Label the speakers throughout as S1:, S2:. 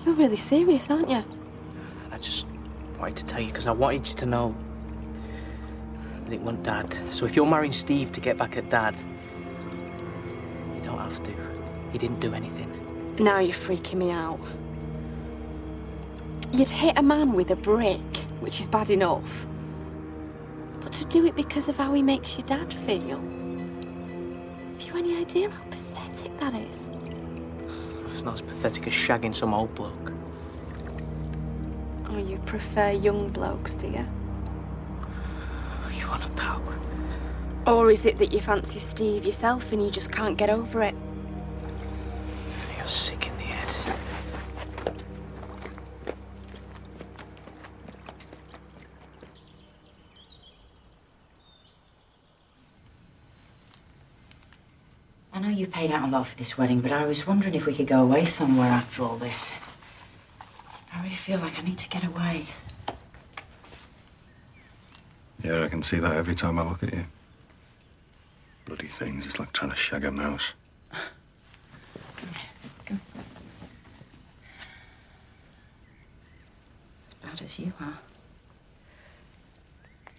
S1: You're really serious, aren't you?
S2: I just wanted to tell you because I wanted you to know that it wasn't Dad. So if you're marrying Steve to get back at Dad, you don't have to. He didn't do anything.
S1: Now you're freaking me out. You'd hit a man with a brick, which is bad enough. But to do it because of how he makes your dad feel. Have you any idea how pathetic that is?
S2: It's not as pathetic as shagging some old bloke.
S1: Oh, you prefer young blokes, do you?
S2: You want a pal?
S1: Or is it that you fancy Steve yourself and you just can't get over it?
S2: You're sick in the head.
S3: I know you paid out a lot for this wedding, but I was wondering if we could go away somewhere after all this. I really feel like I need to get away.
S4: Yeah, I can see that every time I look at you. Bloody things, it's like trying to shag a mouse.
S3: Come here, come. As bad as you are.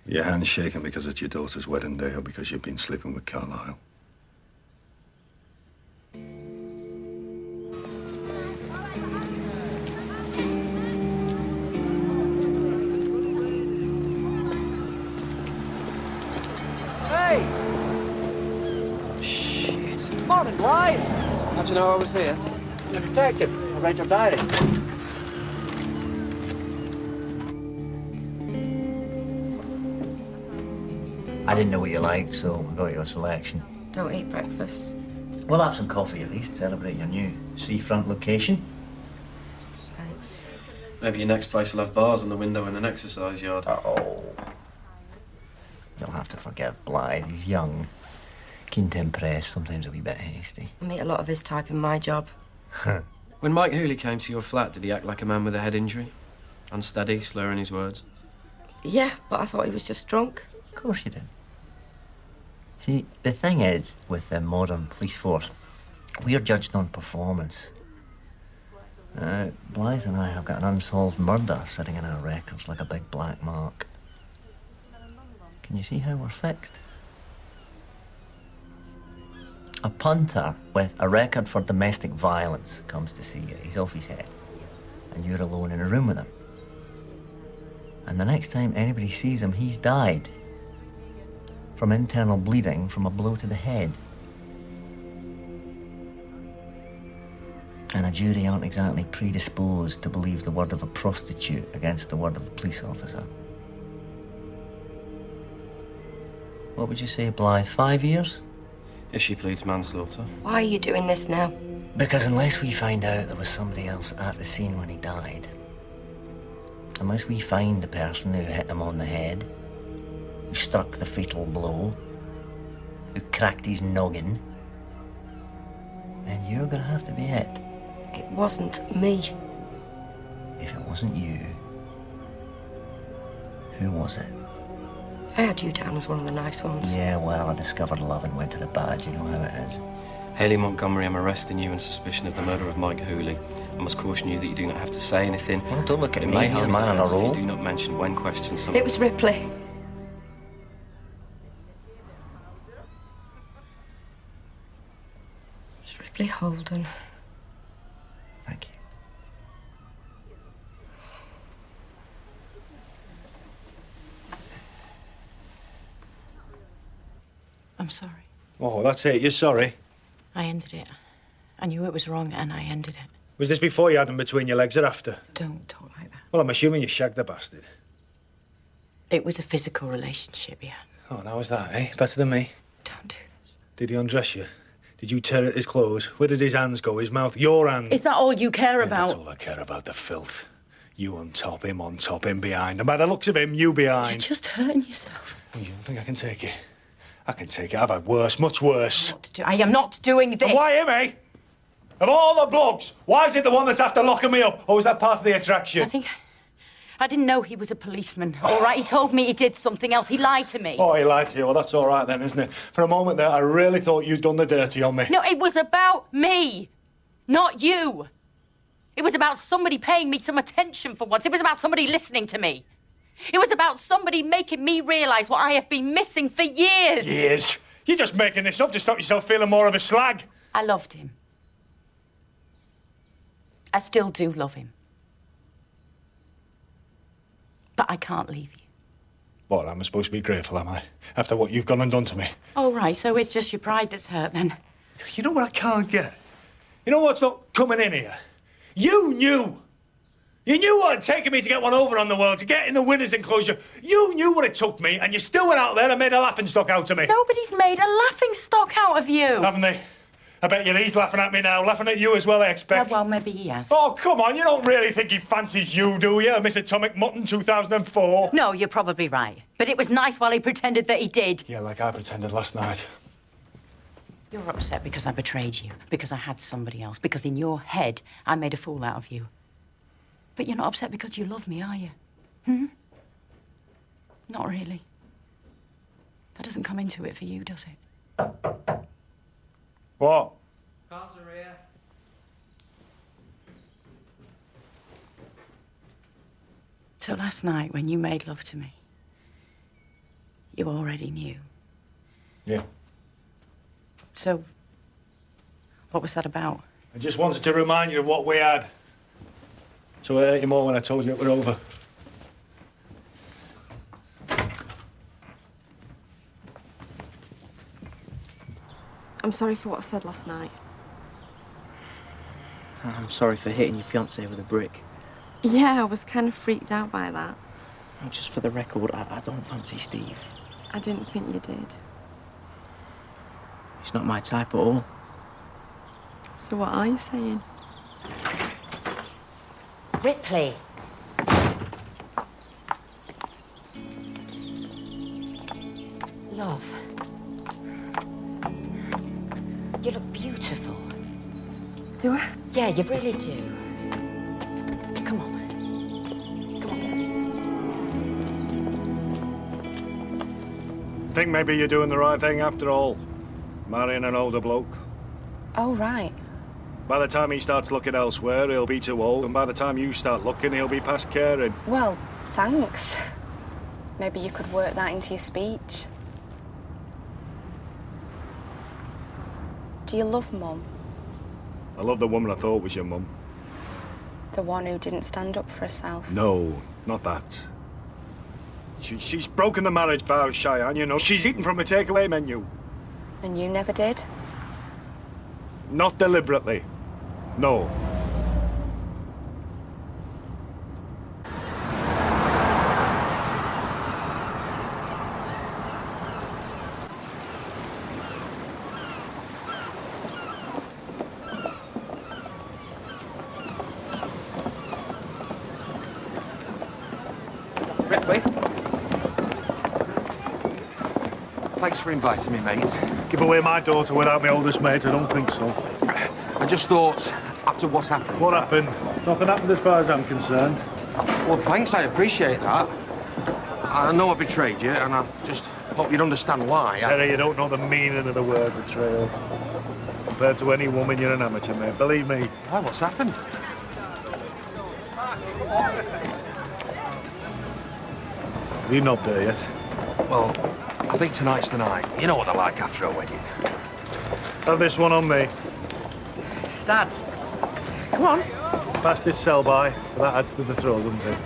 S4: Your hand's shaking because it's your daughter's wedding day or because you've been sleeping with Carlisle.
S5: Morning, Blythe. How'd you know I was here? I'm a detective. I read your diary.
S6: I didn't know what you liked, so I got you a selection.
S1: Don't eat breakfast.
S6: We'll have some coffee at least, celebrate your new seafront location.
S1: Thanks.
S7: Maybe your next place will have bars in the window and an exercise yard.
S6: Uh-oh. You'll have to forgive Blythe. He's young, keen to impress, sometimes a wee bit hasty.
S1: I meet a lot of his type in my job.
S7: When Mike Hooley came to your flat, did he act like a man with a head injury? Unsteady, slurring his words?
S1: Yeah, but I thought he was just drunk.
S6: Of course you did. See, the thing is, with the modern police force, we're judged on performance. Blythe and I have got an unsolved murder sitting in our records like a big black mark. Can you see how we're fixed? A punter with a record for domestic violence comes to see you. He's off his head. And you're alone in a room with him. And the next time anybody sees him, he's died. From internal bleeding from a blow to the head. And a jury aren't exactly predisposed to believe the word of a prostitute against the word of a police officer. What would you say, Blythe, 5 years?
S7: If she pleads manslaughter.
S1: Why are you doing this now?
S6: Because unless we find out there was somebody else at the scene when he died, unless we find the person who hit him on the head, who struck the fatal blow, who cracked his noggin, then you're gonna have to be it.
S1: It wasn't me.
S6: If it wasn't you, who was it?
S1: I had you down as one of the nice ones.
S6: Yeah, well, I discovered love and went to the bad. You know how it is.
S7: Haley Montgomery, I'm arresting you on suspicion of the murder of Mike Hooley. I must caution you that you do not have to say anything.
S6: Well, don't look at
S7: It
S6: me.
S7: may
S6: He's a
S7: harm
S6: man
S7: your
S6: on a
S7: defence if
S6: roll.
S7: you do not mention when questioned something.
S1: It was Ripley. It was Ripley Holden.
S6: Thank you.
S3: I'm sorry.
S5: Oh, that's it. You're sorry.
S3: I ended it. I knew it was wrong and I ended it.
S5: Was this before you had him between your legs or after?
S3: Don't talk like that.
S5: Well, I'm assuming you shagged the bastard.
S3: It was a physical relationship, yeah.
S5: Oh, now is that, eh? Better than me.
S3: Don't do this.
S5: Did he undress you? Did you tear at his clothes? Where did his hands go? His mouth? Your hand?
S3: Is that all you care
S5: Yeah,
S3: about?
S5: that's all I care about, the filth. You on top, him behind. And by the looks of him, you behind.
S3: You're just hurting yourself.
S5: Oh, you don't think I can take it? I can take it. I've had worse, much worse.
S3: I am not doing this.
S5: And why him, eh? Of all the blokes, why is it the one that's after locking me up? Or was that part of the attraction?
S3: I didn't know he was a policeman. All right, he told me he did something else. He lied to me.
S5: Oh, he lied to you. Well, that's all right then, isn't it? For a moment there, I really thought you'd done the dirty on me.
S3: No, it was about me, not you. It was about somebody paying me some attention for once. It was about somebody listening to me. It was about somebody making me realise what I have been missing for years.
S5: Years? You're just making this up to stop yourself feeling more of a slag.
S3: I loved him. I still do love him. But I can't leave you.
S5: What, I'm supposed to be grateful, am I? After what you've gone and done to me?
S3: Oh, right, so it's just your pride that's hurt, then?
S5: You know what I can't get? You know what's not coming in here? You knew. You knew what had taken me to get one over on the world, to get in the winner's enclosure. You knew what it took me, and you still went out there and made a laughingstock out of me.
S3: Nobody's made a laughingstock out of you.
S5: Haven't they? I bet you he's laughing at me now, laughing at you as well, I expect.
S3: Well, maybe he has.
S5: Oh, come on, you don't really think he fancies you, do you, Miss Atomic Mutton 2004?
S3: No, you're probably right. But it was nice while he pretended that he did.
S5: Yeah, like I pretended last night.
S3: You're upset because I betrayed you, because I had somebody else, because in your head I made a fool out of you. But you're not upset because you love me, are you? Not really. That doesn't come into it for you, does it?
S5: What?
S2: Cars are here.
S3: So last night, when you made love to me, you already knew.
S5: Yeah.
S3: So, what was that about?
S5: I just wanted to remind you of what we had. So I hurt you more when I told you it were over.
S1: I'm sorry for what I said last night.
S2: I'm sorry for hitting your fiancé with a brick.
S1: Yeah, I was kind of freaked out by that.
S2: Just for the record, I don't fancy Steve.
S1: I didn't think you did.
S2: He's not my type at all.
S1: So what are you saying?
S3: Ripley. Love. You look beautiful.
S1: Do I?
S3: Yeah, you really do. Come on. Come on.
S5: Think maybe you're doing the right thing after all. Marrying an older bloke.
S1: Oh, right.
S5: By the time he starts looking elsewhere, he'll be too old, and by the time you start looking, he'll be past caring.
S1: Well, thanks. Maybe you could work that into your speech. Do you love Mum?
S5: I love the woman I thought was your mum.
S1: The one who didn't stand up for herself?
S5: No, not that. She's broken the marriage vow, Cheyenne, you know. She's eaten from a takeaway menu.
S1: And you never did?
S5: Not deliberately. No.
S2: Ripley?
S8: Thanks for inviting me, mate.
S5: Give away my daughter without my oldest mate, I don't think so.
S8: I just thought, after what happened...
S5: What happened? Nothing happened as far as I'm concerned.
S8: Well, thanks, I appreciate that. I know I betrayed you, and I just hope you'd understand why.
S5: Terry, you don't know the meaning of the word betrayal. Compared to any woman, you're an amateur, mate. Believe me.
S8: Why, what's happened?
S5: Have you knobbed her yet?
S8: Well, I think tonight's the night. You know what they're like after a wedding.
S5: Have this one on me.
S2: Dad, come on.
S5: Fastest sell by, but that adds to the thrill, doesn't it?